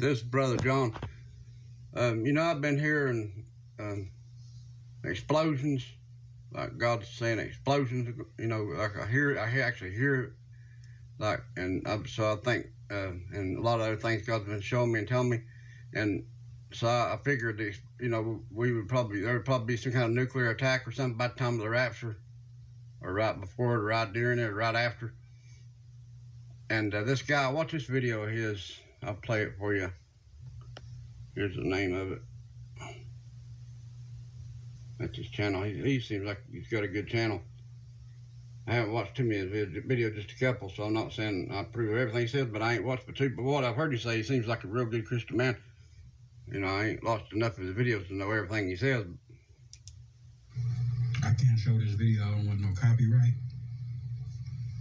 This is Brother John. I've been hearing explosions, like God's saying explosions. Like I actually hear it. So I think, and a lot of other things God's been showing me and telling me, and so I figured, there would probably be some kind of nuclear attack or something by the time of the rapture, or right before, or right during it, or right after. And this guy, watch this video of his. I'll play it for you. Here's the name of it. That's his channel. He seems like he's got a good channel. I haven't watched too many of his videos, just a couple, so I'm not saying I approve of everything he says, but I ain't watched but two. But what I've heard you say, he seems like a real good Christian man. I ain't watched enough of his videos to know everything he says. I can't show this video with no copyright,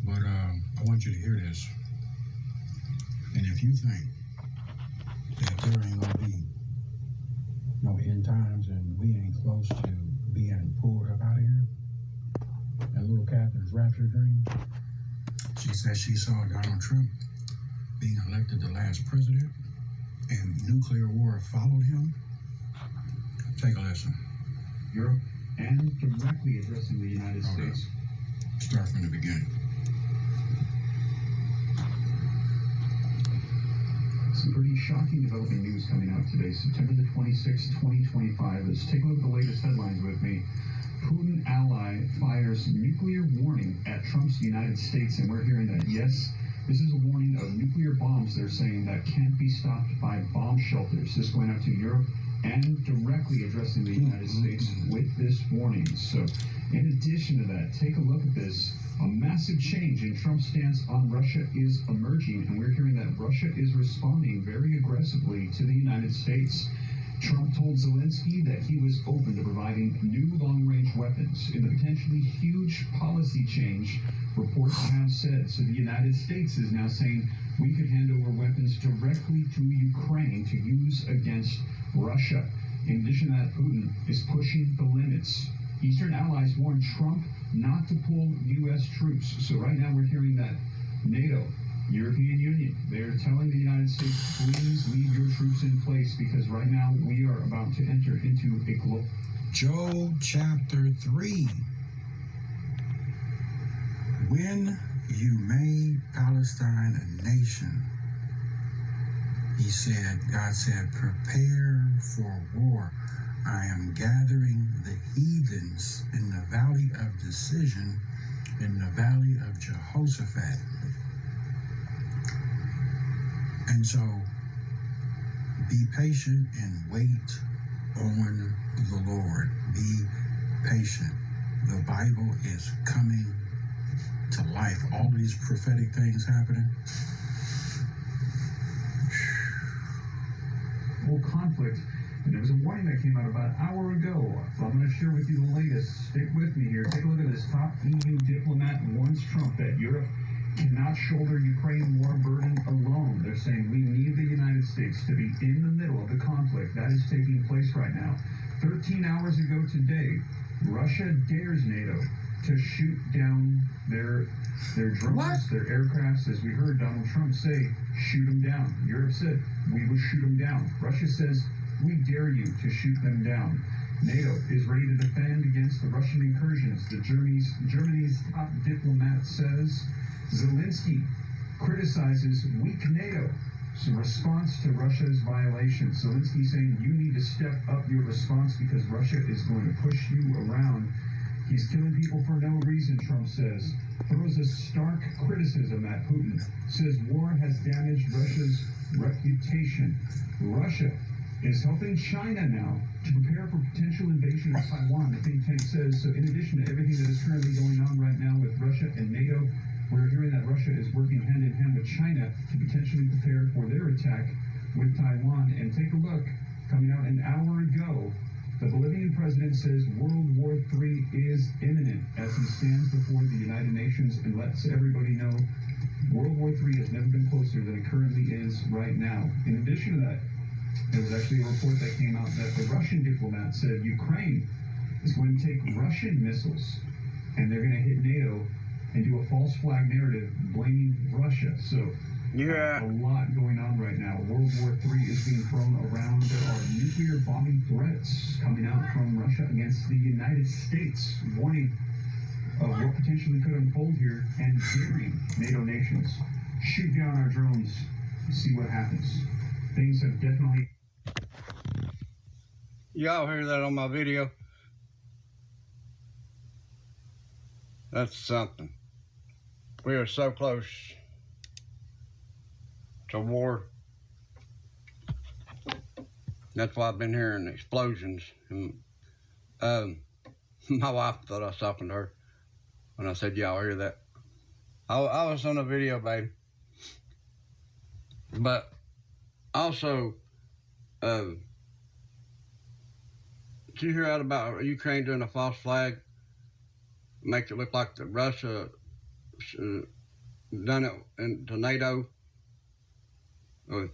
but I want you to hear this. And if you think that there ain't gonna be no end times and we ain't close to being pulled up out of here, that little Catherine's rapture dream, she said she saw Donald Trump being elected the last president and nuclear war followed him. Take a listen. Europe and directly addressing the United States. Start from the beginning. Some pretty shocking developing news coming out today, September the 26th, 2025. Let's take a look at the latest headlines with me. Putin ally fires nuclear warning at Trump's United States, and we're hearing that, yes, this is a warning of nuclear bombs, they're saying, that can't be stopped by bomb shelters. This going out to Europe and directly addressing the United States with this warning. So, in addition to that, take a look at this. A massive change in Trump's stance on Russia is emerging, and we're hearing that Russia is responding very aggressively to the United States. Trump told Zelensky that he was open to providing new long-range weapons in the potentially huge policy change reports have said. So the United States is now saying we could hand over weapons directly to Ukraine to use against Russia. In addition to that, Putin is pushing the limits. Eastern allies warn Trump not to pull U.S. troops. So right now we're hearing that NATO, European Union, they're telling the United States, please leave your troops in place because right now we are about to enter into a global... Job chapter 3. When you made Palestine a nation, God said, prepare for war. I am gathering the heathens in the valley of decision, in the valley of Jehoshaphat. And so, be patient and wait on the Lord. Be patient. The Bible is coming to life. All these prophetic things happening. Conflict. And there was a warning that came out about an hour ago. So I'm going to share with you the latest. Stick with me here. Take a look at this. Top EU diplomat warns Trump that Europe cannot shoulder Ukraine war burden alone. They're saying we need the United States to be in the middle of the conflict that is taking place right now. 13 hours ago today, Russia dares NATO to shoot down their drones, their aircrafts. As we heard Donald Trump say, shoot them down. Europe said, we will shoot them down. Russia says, we dare you to shoot them down. NATO is ready to defend against the Russian incursions. Germany's top diplomat says Zelensky criticizes weak NATO. So response to Russia's violations. Zelensky saying you need to step up your response because Russia is going to push you around. He's killing people for no reason, Trump says. Throws a stark criticism at Putin. Says war has damaged Russia's reputation. Russia is helping China now to prepare for potential invasion of Taiwan, the think tank says. So in addition to everything that is currently going on right now with Russia and NATO, we're hearing that Russia is working hand in hand with China to potentially prepare for their attack with Taiwan. And take a look, coming out an hour ago, the Bolivian president says World War III is imminent as he stands before the United Nations and lets everybody know World War III has never been closer than it currently is right now. In addition to that, there was actually a report that came out that the Russian diplomat said Ukraine is going to take Russian missiles and they're going to hit NATO and do a false flag narrative blaming Russia. So Yeah. A lot going on right now. World War III is being thrown around. There are nuclear bombing threats coming out from Russia against the United States, warning of what potentially could unfold here and daring NATO nations. Shoot down our drones, see what happens. Things have definitely... Y'all hear that on my video? That's something. We are so close to war. That's why I've been hearing explosions. And my wife thought I was talking to her when I said, y'all hear that? I was on a video, babe. But also, did you hear out about Ukraine doing a false flag? Make it look like that Russia done it into NATO with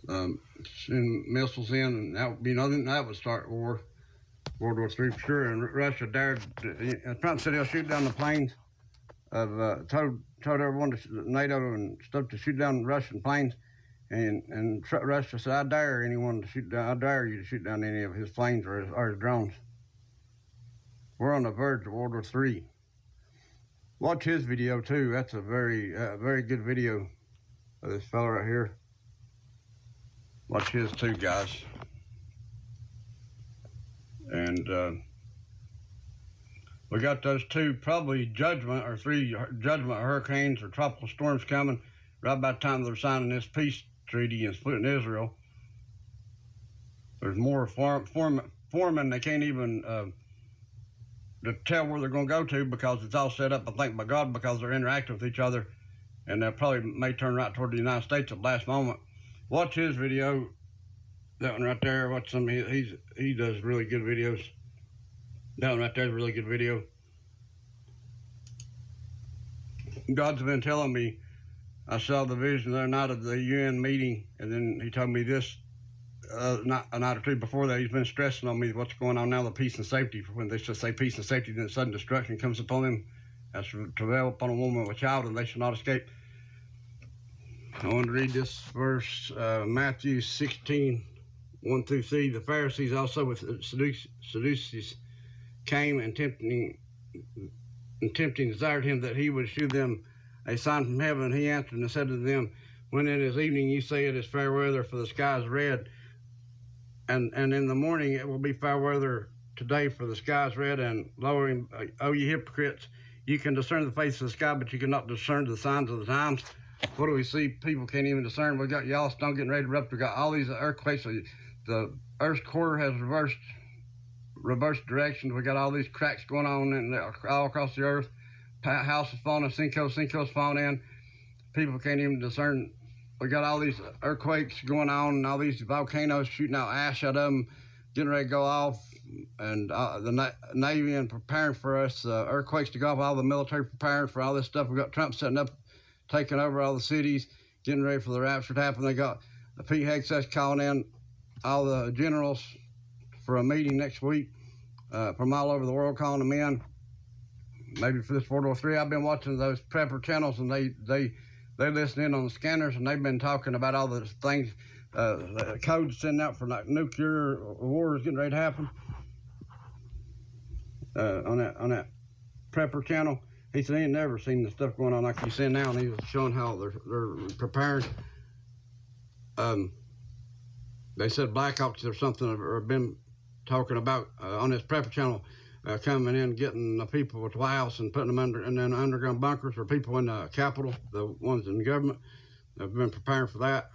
sending missiles in, and that would be nothing. That would start World War III for sure. And Russia dared. Trump said he'll shoot down the planes of told everyone to NATO and stuff to shoot down Russian planes, and Russia said, I dare anyone to shoot down. I dare you to shoot down any of his planes or his drones. We're on the verge of World War III. Watch his video too. That's a very good video of this fella right here. Watch his too, guys. And we got those two probably judgment or three judgment hurricanes or tropical storms coming right by the time they're signing this peace treaty and splitting Israel. There's more forming. They can't even to tell where they're going to go to because it's all set up, I think, by God, because they're interacting with each other, and they probably may turn right toward the United States at the last moment. Watch his video, that one right there. Watch some. He does really good videos. That one right there is a really good video. God's been telling me. I saw the vision the other night of the UN meeting, and then he told me this. Not a night or two before that, he's been stressing on me what's going on now, the peace and safety. When they just say peace and safety, then sudden destruction comes upon them. As to travail upon a woman with a child, and they shall not escape. I want to read this verse, Matthew 16, 1 through 3. The Pharisees also with Sadducees came and tempting desired him that he would shew them a sign from heaven. He answered and said to them, when it is evening, you say it is fair weather, for the sky is red. And in the morning it will be fair weather today, for the sky is red. And lowering, oh, you hypocrites, you can discern the face of the sky, but you cannot discern the signs of the times. What do we see? People can't even discern. We got Yellowstone getting ready to erupt. We got all these earthquakes. The Earth's core has reversed directions. We got all these cracks going on and all across the Earth. Houses falling in, sinkholes falling in. People can't even discern. We got all these earthquakes going on and all these volcanoes shooting out ash out of them, getting ready to go off, and the Navy and preparing for us, earthquakes to go off, all the military preparing for all this stuff. We got Trump setting up, taking over all the cities, getting ready for the rapture to happen. They got Pete Hegseth calling in all the generals for a meeting next week from all over the world, calling them in, maybe for this World War III. I've been watching those prepper channels, and they listen in on the scanners, and they've been talking about all the things, the codes sending out for like nuclear wars getting ready to happen. On that prepper channel, he said he ain't never seen the stuff going on like he's seeing now, and he was showing how they're preparing. They said Black Ops or something have been talking about on this prepper channel. Coming in, getting the people at the White House and putting them in underground bunkers, or people in the Capitol, the ones in the government. They've been preparing for that.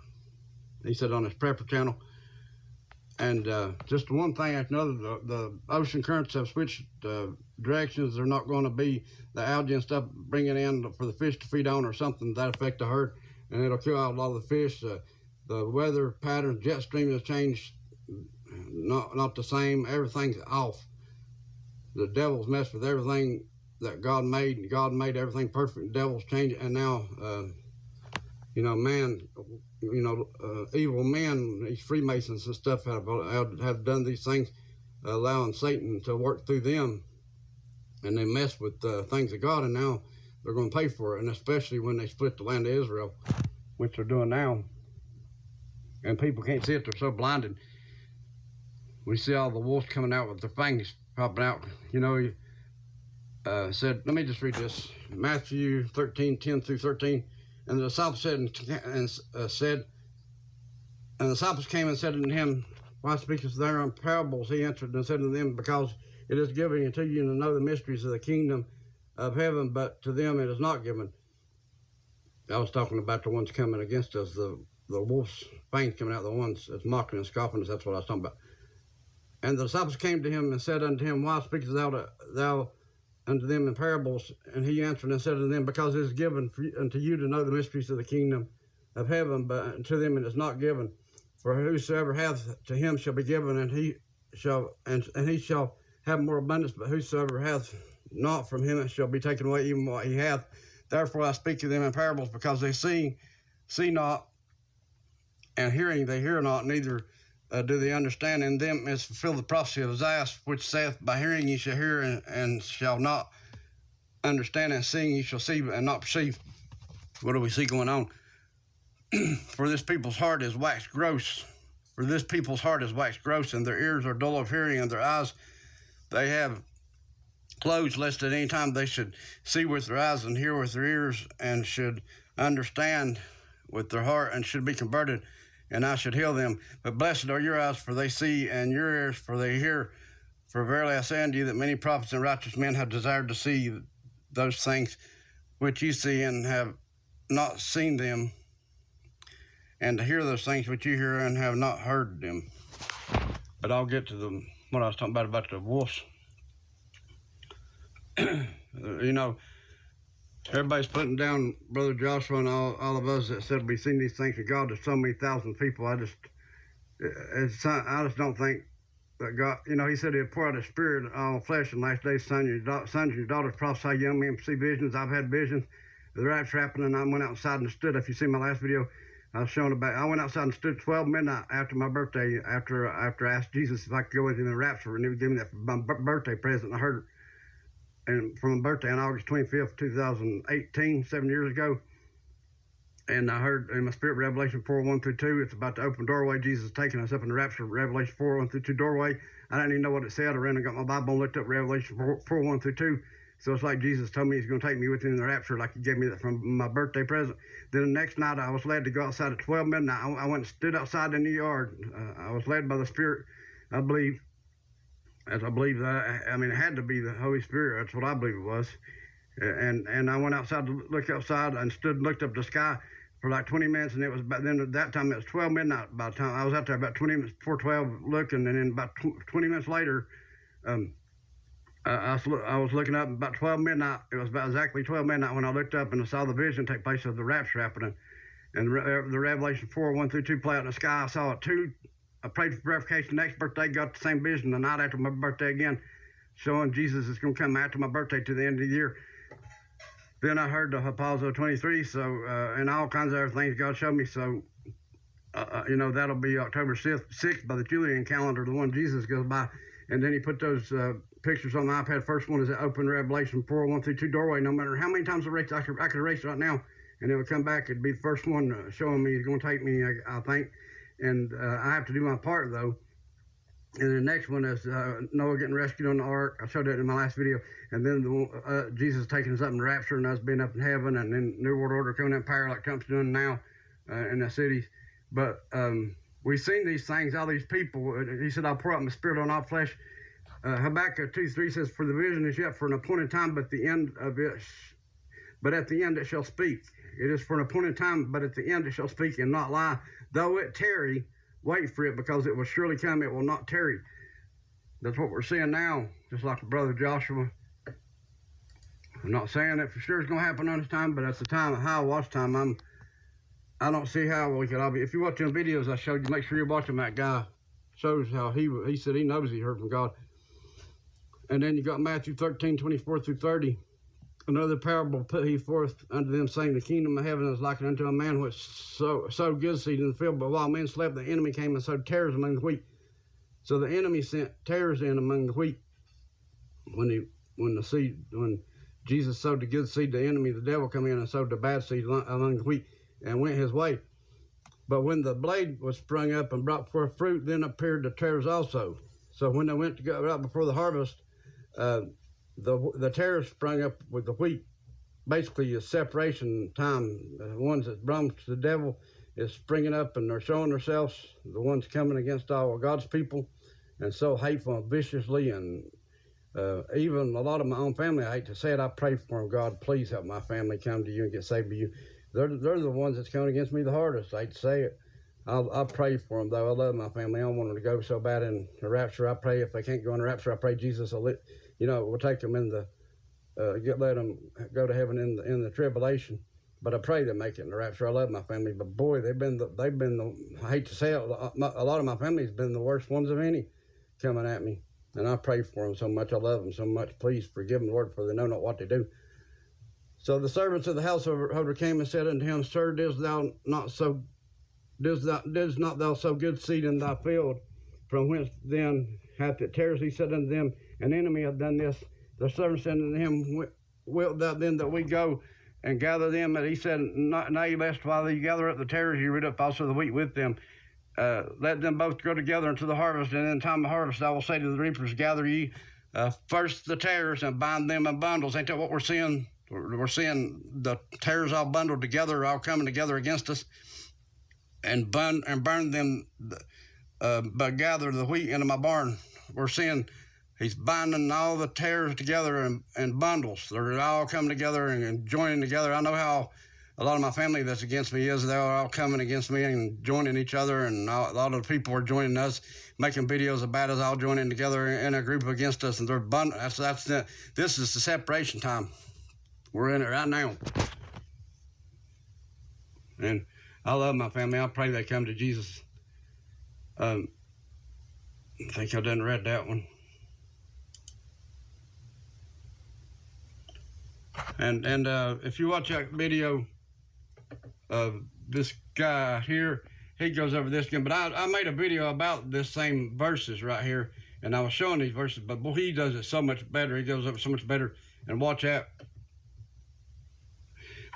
He said on his prepper channel. And just one thing after another, the ocean currents have switched directions. They're not going to be the algae and stuff bringing in for the fish to feed on or something that affect the herd, and it'll kill out a lot of the fish. The weather patterns, jet stream has changed, not the same. Everything's off. The devil's messed with everything that God made, and God made everything perfect. The devil's changed, and now, man, evil men, these Freemasons and stuff have done these things, allowing Satan to work through them, and they mess with things of God, and now they're going to pay for it, and especially when they split the land of Israel. which they're doing now. And people can't see it, they're so blinded. We see all the wolves coming out with their fangs popping out. You know, he said, let me just read this. Matthew 13, 10 through 13. And the disciples said, and the disciples came and said unto him, why speakest thou in parables? He answered and said unto them, because it is given unto you to know the mysteries of the kingdom of heaven, but to them it is not given. I was talking about the ones coming against us, the wolf's fangs coming out, the ones that's mocking and scoffing us. That's what I was talking about. And the disciples came to him and said unto him, why speakest thou unto them in parables? And he answered and said unto them, because it is given unto you to know the mysteries of the kingdom of heaven, but to them it is not given. For whosoever hath, to him shall be given, and he shall have more abundance. But whosoever hath not, from him it shall be taken away even what he hath. Therefore I speak to them in parables, because they see not, and hearing they hear not, neither do they understand. In them is fulfilled the prophecy of Isaiah, which saith, by hearing ye shall hear, and shall not understand, and seeing ye shall see and not perceive. What do we see going on? For this people's heart is waxed gross. For this people's heart is waxed gross, and their ears are dull of hearing, and their eyes they have closed, lest at any time they should see with their eyes, and hear with their ears, and should understand with their heart, and should be converted, and I should heal them. But blessed are your eyes, for they see, and your ears, for they hear. For verily I say unto you, that many prophets and righteous men have desired to see those things which ye see, and have not seen them, and to hear those things which you hear, and have not heard them. But I'll get to what I was talking about the wolves. You know, everybody's putting down Brother Joshua and all of us that said we've seen these things of God to so many thousand people. I just don't think that God, you know, he said he'd pour out his spirit on flesh in last days. Sons and your daughters prophesy, young men see visions. I've had visions. The rapture happened, and I went outside and stood. If you see my last video, I was showing about, I went outside and stood 12 midnight after my birthday, after I asked Jesus if I could go with him in the rapture, and he would give me that for my birthday present. I heard it. And from my birthday on August 25th, 2018, 7 years ago. And I heard in my spirit, Revelation 4:1-2, it's about the open doorway. Jesus is taking us up in the rapture, Revelation 4:1-2 doorway. I didn't even know what it said. I ran and got my Bible and looked up Revelation 4:1-2. So it's like Jesus told me he's going to take me with him in the rapture, like he gave me that from my birthday present. Then the next night, I was led to go outside at 12 midnight. I went and stood outside in the yard. I was led by the Spirit, I believe. As I believe that, I mean, it had to be the Holy Spirit. That's what I believe it was. And I went outside to look outside and stood and looked up the sky for like 20 minutes. And it was about then at that time, it was 12 midnight by the time I was out there about 20 minutes before 12 looking. And then about 20 minutes later, I was looking up about 12 midnight. It was about exactly 12 midnight when I looked up and I saw the vision take place of the rapture happening. And the Revelation 4:1-2 play out in the sky. I saw it too. I prayed for verification. Next birthday, got the same vision the night after my birthday again, showing Jesus is going to come after my birthday to the end of the year. Then I heard the Apollo 23, so and all kinds of other things God showed me. So, you know, that'll be October 6th by the Julian calendar, the one Jesus goes by. And then he put those pictures on the iPad. First one is an open Revelation 4:1-2 doorway. No matter how many times I could erase it right now, and it would come back. It'd be the first one showing me he's going to take me, I think. And I have to do my part, though. And the next one is Noah getting rescued on the ark. I showed that in my last video. And then Jesus taking us up in the rapture and us being up in heaven. And then New World Order coming in power like Trump's doing now in the cities. But we've seen these things, all these people. He said, I'll pour out my spirit on all flesh. Habakkuk 2:3 says, for the vision is yet for an appointed time, but at the end it shall speak. It is for an appointed time, but at the end it shall speak and not lie. Though it tarry, wait for it, because it will surely come, it will not tarry. That's what we're seeing now, just like Brother Joshua. I'm not saying that for sure it's going to happen on this time, but at the time, how I watch time, I don't see how we could all be. If you're watching the videos I showed you, make sure you're watching that guy. Shows how he said he knows he heard from God. And then you got Matthew 13:24-30. Another parable put he forth unto them, saying, the kingdom of heaven is likened unto a man which sowed good seed in the field. But while men slept, the enemy came and sowed tares among the wheat. So the enemy sent tares in among the wheat. When Jesus sowed the good seed, the enemy, the devil, come in and sowed the bad seed among the wheat. and went his way. But when the blade was sprung up and brought forth fruit, then appeared the tares also. So when they went to go right before the harvest, the tares sprung up with the wheat. Basically, a separation time. The ones that belong to the devil is springing up, and they're showing themselves. The ones coming against all God's people, and so hateful and viciously, and even a lot of my own family. I hate to say it. I pray for them. God, please help my family come to you and get saved to you. They're the ones that's coming against me the hardest. I hate to say it. I'll pray for them, though. I love my family. I don't want them to go so bad in the rapture. I pray if they can't go in the rapture, I pray Jesus will, we'll take them in the, let them go to heaven in the tribulation. But I pray they make it in the rapture. I love my family, but boy, they've been the. I hate to say it. A lot of my family's been the worst ones of any coming at me, and I pray for them so much. I love them so much. Please forgive them, Lord, for they know not what they do. So the servants of the householder came and said unto him, Sir, didst not thou sow good seed in thy field? From whence then hath it tares? He said unto them, An enemy hath done this. The servant said unto him, Wilt thou then that we go and gather them? And he said, Nay, lest while you gather up the tares, you root up also the wheat with them. Let them both go together unto the harvest, and in time of harvest I will say to the reapers, Gather ye first the tares and bind them in bundles. Ain't that what we're seeing? We're seeing the tares all bundled together, all coming together against us, and burn them, but gather the wheat into my barn. We're seeing he's binding all the tares together in bundles. They're all coming together and joining together. I know how a lot of my family that's against me is. They're all coming against me and joining each other, and a lot of the people are joining us, making videos about us all joining together in a group against us, and they're bundling. This is the separation time. We're in it right now. And I love my family. I pray they come to Jesus. I think I done read that one. And if you watch that video of this guy here, he goes over this again. But I made a video about this same verses right here, and I was showing these verses. But boy, he does it so much better. He goes over so much better. And watch that.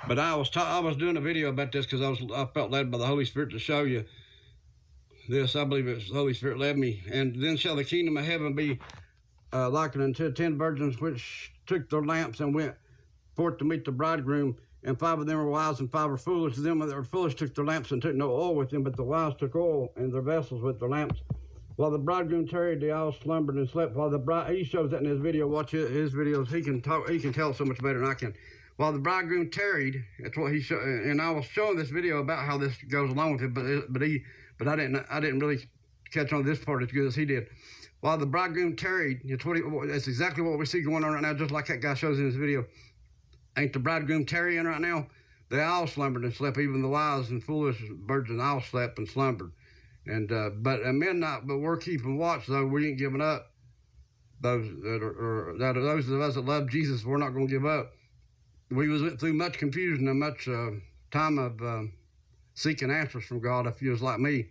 But I was doing a video about this because I felt led by the Holy Spirit to show you this. I believe it's the Holy Spirit led me. And then shall the kingdom of heaven be likened unto 10 virgins which took their lamps and went forth to meet the bridegroom. And 5 of them were wise and 5 were foolish. Them that were foolish took their lamps and took no oil with them, but the wise took oil in their vessels with their lamps. While the bridegroom tarried, they all slumbered and slept. While the bride, he shows that in his video. Watch his videos. He can tell so much better than I can. While the bridegroom tarried, that's what he showed. And I was showing this video about how this goes along with it, but I didn't really catch on this part as good as he did. While the bridegroom tarried, that's exactly what we see going on right now, just like that guy shows in his video. Ain't the bridegroom tarrying right now? They all slumbered and slept, even the wise and foolish virgins all slept and slumbered. And but at midnight, but we're keeping watch, though. We ain't giving up. Those of us that love Jesus, we're not going to give up. We went through much confusion and much time of seeking answers from God. If you was like me,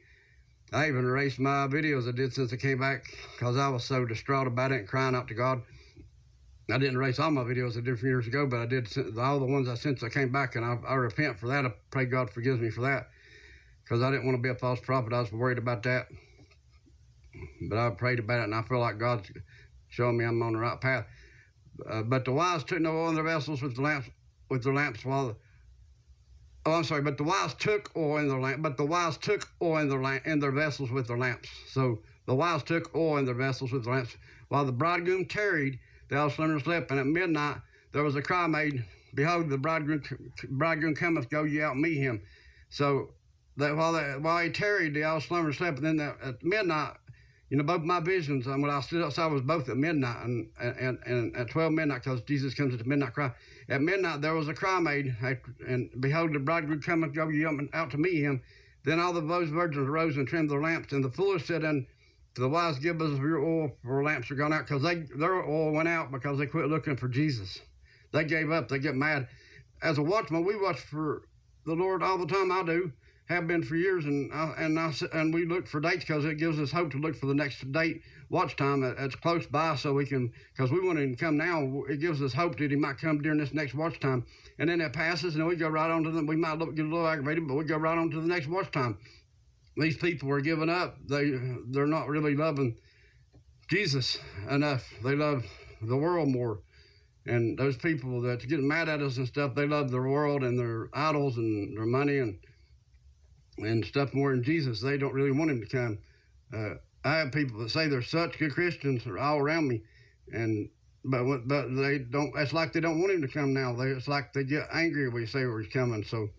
I even erased my videos I did since I came back because I was so distraught about it and crying out to God. I didn't erase all my videos I did from years ago, but I did all the ones since I came back, and I repent for that. I pray God forgives me for that because I didn't want to be a false prophet. I was worried about that, but I prayed about it, and I feel like God's showing me I'm on the right path. But the wise took no oil in their vessels with their lamps but the wise took oil in their lamp, but the wise took oil in their vessels with their lamps. So the wise took oil in their vessels with their lamps. While the bridegroom tarried, they all slumbered and slept, and at midnight there was a cry made, Behold, the bridegroom cometh, go ye out and meet him. So that while he tarried, they all slumbered and slept, and then at midnight, both my visions, when I stood outside, was both at midnight and at 12 midnight, because Jesus comes at the midnight cry. At midnight, there was a cry made, and behold, the bridegroom cometh, go ye out to meet him. Then all those virgins arose and trimmed their lamps, and the foolish said unto the wise, Give us of your oil, for our lamps are gone out, because their oil went out because they quit looking for Jesus. They gave up. They get mad. As a watchman, we watch for the Lord all the time. I do. have been for years, and we look for dates because it gives us hope to look for the next date watch time that's close by, so we can, because we want him to come now. It gives us hope that he might come during this next watch time, and then it passes, and then we go right on to them. We might get a little aggravated, but we go right on to the next watch time. These people are giving up. They're not really loving Jesus enough. They love the world more. And those people that get mad at us and stuff, they love their world and their idols and their money and stuff more than Jesus. They don't really want him to come. I have people that say they're such good Christians are all around me, but they don't. It's like they don't want him to come now. It's like they get angry when we say he's coming. So,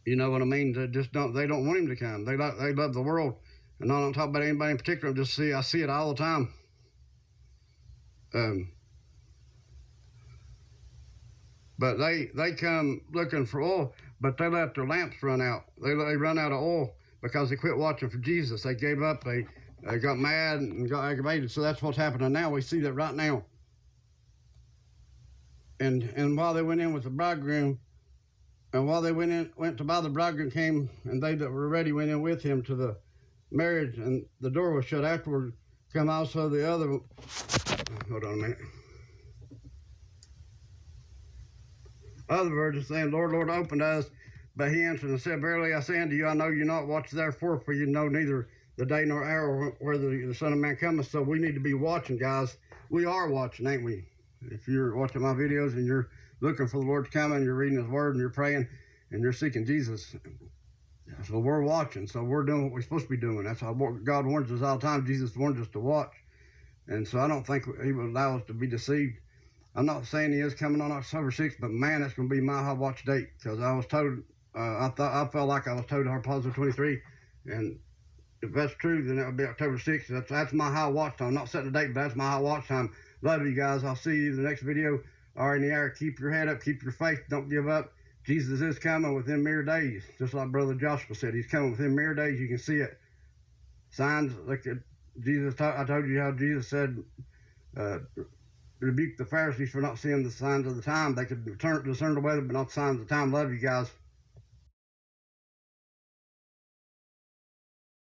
you know what I mean? They just don't. They don't want him to come. They love the world, and I don't talk about anybody in particular. I see it all the time. But they come looking for oil, but they let their lamps run out. They run out of oil because they quit watching for Jesus. They gave up. They got mad and got aggravated. So that's what's happening now. We see that right now. And while they went in with the bridegroom, and while they went to buy, the bridegroom came, and they that were ready went in with him to the marriage, and the door was shut afterward. Come also the other. Hold on a minute. Other virgins saying, Lord, Lord, open to us. But he answered and said, Verily I say unto you, I know you not. Watch therefore, for you know neither the day nor hour whether the Son of Man cometh. So we need to be watching, guys. We are watching, ain't we? If you're watching my videos and you're looking for the Lord to come and you're reading his word and you're praying and you're seeking Jesus, so we're watching. So we're doing what we're supposed to be doing. That's how God warns us all the time. Jesus warns us to watch. And so I don't think he would allow us to be deceived. I'm not saying he is coming on October 6th, but man, that's going to be my high watch date, because I was told, I felt like I was told our positive 23, and if that's true, then that would be October 6th. That's my high watch time. I'm not setting a date, but that's my high watch time. Love you guys. I'll see you in the next video. All right, in the air. Keep your head up. Keep your faith. Don't give up. Jesus is coming within mere days, just like Brother Joshua said. He's coming within mere days. You can see it. Signs. Look at Jesus. I told you how Jesus said, rebuke the Pharisees for not seeing the signs of the time. They could discern the weather, but not the signs of the time. Love you guys.